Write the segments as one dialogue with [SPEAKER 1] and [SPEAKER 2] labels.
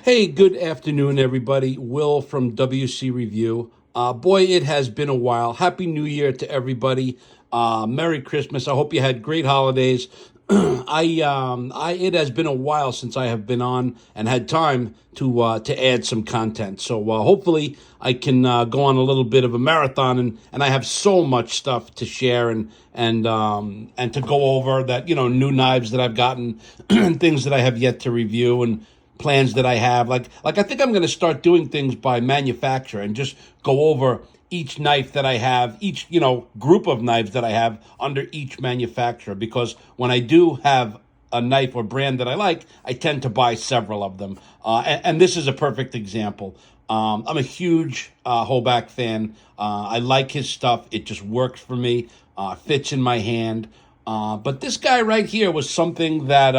[SPEAKER 1] Hey, good afternoon, everybody. Will from WC Review. Boy, it has been a while. Happy New Year to everybody. Merry Christmas. I hope you had great holidays. It has been a while since I have been on and had time to add some content. So hopefully I can go on a little bit of a marathon, and I have so much stuff to share and to go over that new knives that I've gotten, things that I have yet to review and plans that I have. Like I think I'm going to start doing things by manufacturer and just go over each knife that I have, each group of knives that I have under each manufacturer, because when I do have a knife or brand that I like, I tend to buy several of them. And this is a perfect example. I'm a huge Hoback fan. I like his stuff. It just works for me, fits in my hand. But this guy right here was something that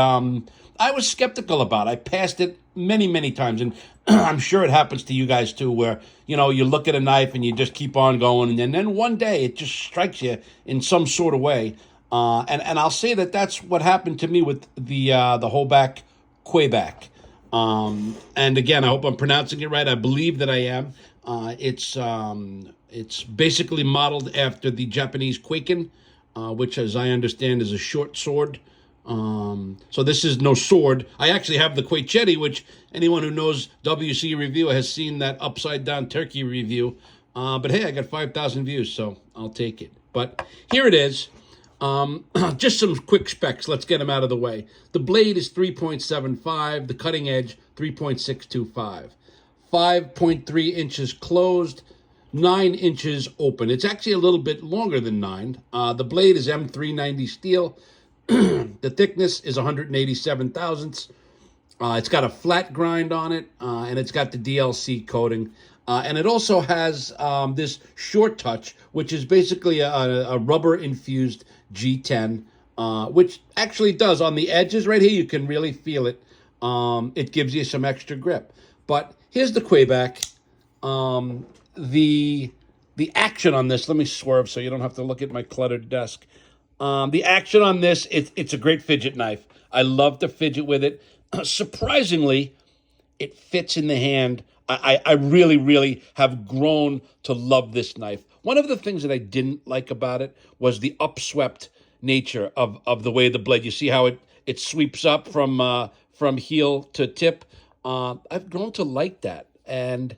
[SPEAKER 1] I was skeptical about. I passed it many, many times, and I'm sure it happens to you guys too, where you look at a knife and you just keep on going, and then one day it just strikes you in some sort of way. And I'll say that that's what happened to me with the Hoback Kwaiback. And again, I hope I'm pronouncing it right. I believe that I am. It's basically modeled after the Japanese Kwaiken, which, as I understand, is a short sword. So this is no sword. I actually have the Kwaichetti, which anyone who knows WC Review has seen that upside down turkey review. But hey, I got 5,000 views, so I'll take it. But here it is. Just some quick specs. Let's get them out of the way. The blade is 3.75. The cutting edge, 3.625. 5.3 inches closed, 9 inches open. It's actually a little bit longer than 9. The blade is M390 steel. The thickness is 187 thousandths. It's got a flat grind on it, and it's got the DLC coating. And it also has this short touch, which is basically a rubber-infused G10, which actually does, on the edges right here, you can really feel it. It gives you some extra grip. But here's the Kwaiback. The action on this, let me swerve so you don't have to look at my cluttered desk. The action on this, it's a great fidget knife. I love to fidget with it. Surprisingly, it fits in the hand. I really, really have grown to love this knife. One of the things that I didn't like about it was the upswept nature of the way the blade. You see how it sweeps up from heel to tip. I've grown to like that, and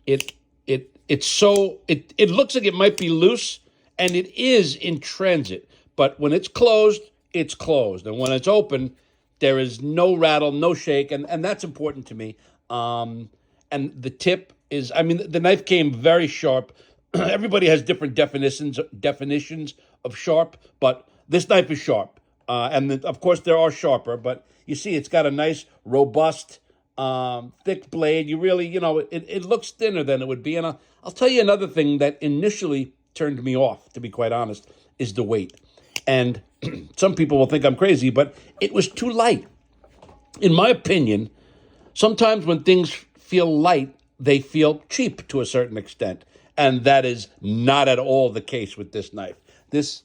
[SPEAKER 1] it looks like it might be loose, and it is in transit. But when it's closed, it's closed. And when it's open, there is no rattle, no shake. And that's important to me. And the tip is, the knife came very sharp. Everybody has different definitions of sharp, but this knife is sharp. Of course, there are sharper, but you see it's got a nice, robust, thick blade. You really, it looks thinner than it would be. And I'll tell you another thing that initially turned me off, to be quite honest, is the weight. And some people will think I'm crazy, but it was too light. In my opinion, sometimes when things feel light, they feel cheap to a certain extent. And that is not at all the case with this knife. This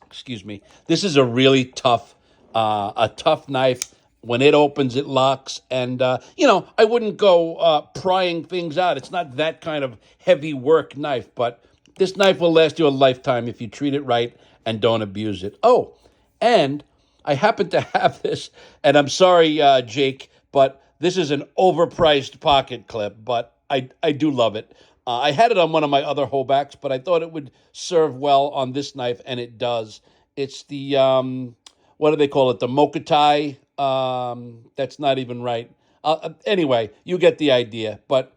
[SPEAKER 1] is a really tough knife. When it opens, it locks. And, I wouldn't go prying things out. It's not that kind of heavy work knife, but this knife will last you a lifetime if you treat it right and don't abuse it. Oh, and I happen to have this, and I'm sorry, Jake, but this is an overpriced pocket clip, but I do love it. I had it on one of my other Hobacks, but I thought it would serve well on this knife, and it does. It's the, what do they call it? The Mokatai. That's not even right. Anyway, you get the idea, but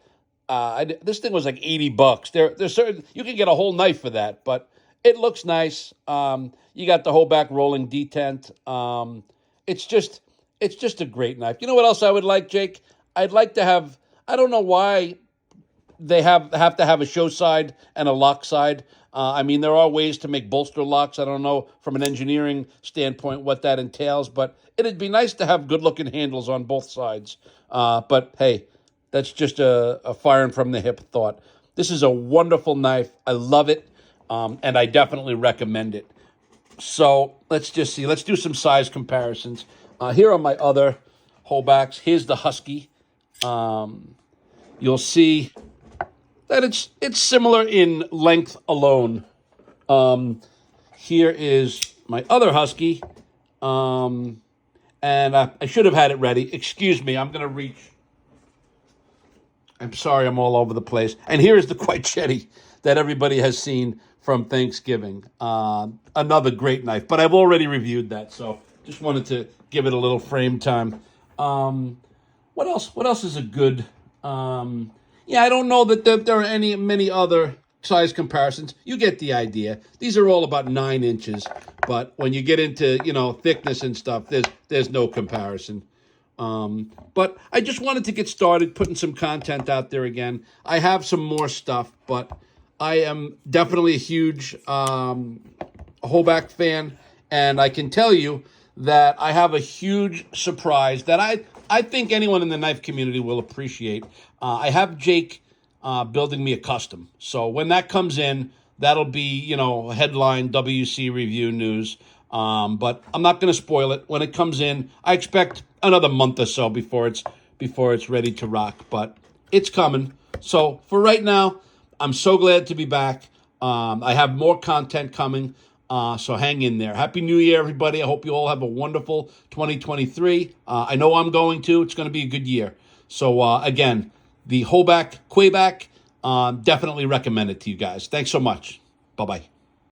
[SPEAKER 1] this thing was like $80. There's certain, you can get a whole knife for that, but it looks nice. You got the Hoback rolling detent. It's just a great knife. You know what else I would like, Jake? I'd like to have, I don't know why they have to have a show side and a lock side. There are ways to make bolster locks. I don't know from an engineering standpoint what that entails, but it'd be nice to have good-looking handles on both sides. But hey, that's just a firing from the hip thought. This is a wonderful knife. I love it. And I definitely recommend it. So let's just see. Let's do some size comparisons. Here are my other Hobacks. Here's the Husky. you'll see that it's similar in length alone. Here is my other husky, and I should have had it ready. Excuse me, I'm going to reach. I'm sorry, I'm all over the place. And here is the Kwaiback that everybody has seen from Thanksgiving. Another great knife, but I've already reviewed that, so just wanted to give it a little frame time. What else? What else is a good? Yeah, I don't know that there are many other size comparisons. You get the idea. These are all about 9 inches, but when you get into thickness and stuff, there's no comparison. But I just wanted to get started putting some content out there again. I have some more stuff, but I am definitely a huge Hoback fan, and I can tell you that I have a huge surprise that I think anyone in the knife community will appreciate. I have Jake building me a custom. So when that comes in, that'll be, headline WC review news. But I'm not going to spoil it. When it comes in, I expect another month or so before it's ready to rock. But it's coming. So for right now, I'm so glad to be back. I have more content coming. So hang in there. Happy New Year, everybody. I hope you all have a wonderful 2023. I know I'm going to. It's going to be a good year. So again, the Hoback, Kwaiback, definitely recommend it to you guys. Thanks so much. Bye-bye.